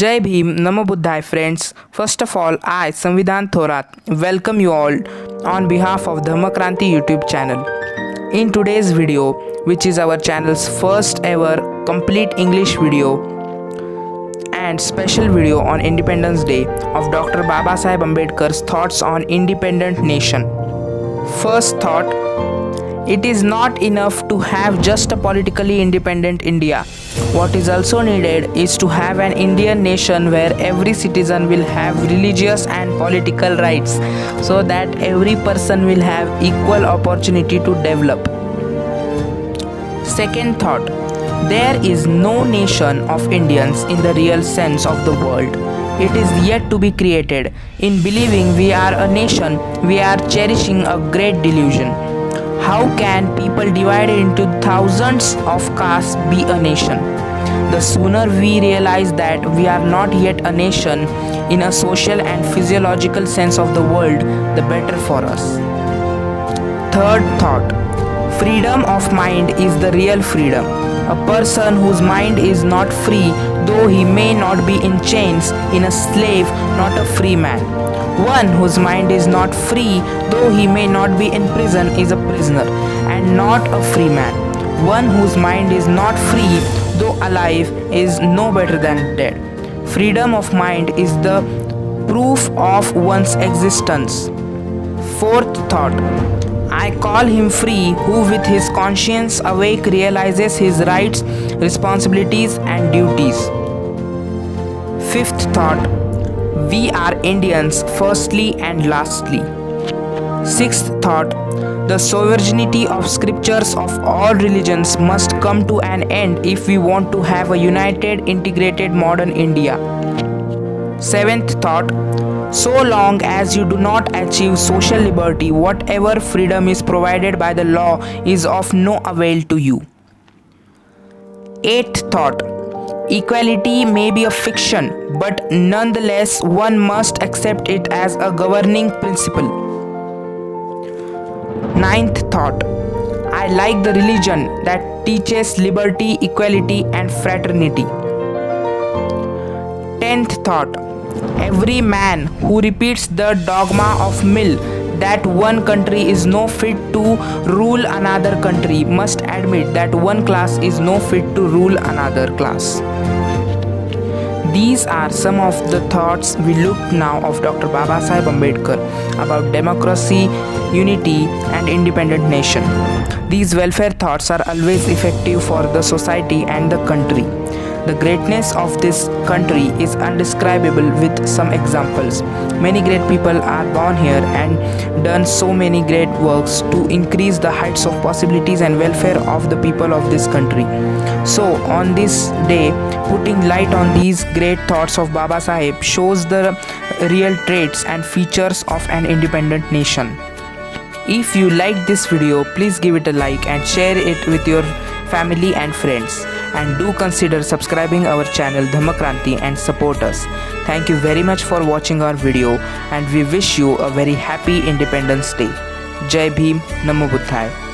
Jai Bhim, Namo Buddhaya friends. First of all, I, Samvidhan Thorat, welcome you all on behalf of Dhammakranti YouTube channel. In today's video, which is our channel's first ever complete English video and special video on Independence Day of Dr. Babasaheb Ambedkar's thoughts on independent nation. First thought, it is not enough to have just a politically independent India. What is also needed is to have an Indian nation where every citizen will have religious and political rights so that every person will have equal opportunity to develop. Second thought, there is no nation of Indians in the real sense of the word. It is yet to be created. In believing we are a nation, we are cherishing a great delusion. How can people divided into thousands of castes be a nation? The sooner we realize that we are not yet a nation in a social and physiological sense of the word, the better for us. Third thought, freedom of mind is the real freedom. A person whose mind is not free, though he may not be in chains, in a slave, not a free man. One whose mind is not free, though he may not be in prison, is a prisoner and not a free man. One whose mind is not free, though alive, is no better than dead. Freedom of mind is the proof of one's existence. Fourth thought, I call him free who with his conscience awake realizes his rights, responsibilities and duties. Fifth thought, we are Indians firstly and lastly. Sixth thought, the sovereignty of scriptures of all religions must come to an end if we want to have a united, integrated modern India. Seventh thought, so long as you do not achieve social liberty, whatever freedom is provided by the law is of no avail to you. Eighth thought, equality may be a fiction, but nonetheless one must accept it as a governing principle. Ninth thought, I like the religion that teaches liberty, equality and fraternity. Tenth thought, every man who repeats the dogma of Mill that one country is no fit to rule another country must admit that one class is no fit to rule another class. These are some of the thoughts we looked now of Dr. Babasaheb Ambedkar about democracy, unity and independent nation. These welfare thoughts are always effective for the society and the country. The greatness of this country is undescribable with some examples. Many great people are born here and done so many great works to increase the heights of possibilities and welfare of the people of this country. So on this day, putting light on these great thoughts of Babasaheb shows the real traits and features of an independent nation. If you like this video, please give it a like and share it with your family and friends. And do consider subscribing our channel Dhammakranti and support us. Thank you very much for watching our video and we wish you a very happy Independence Day. Jai Bhim, Namo Buddhaya.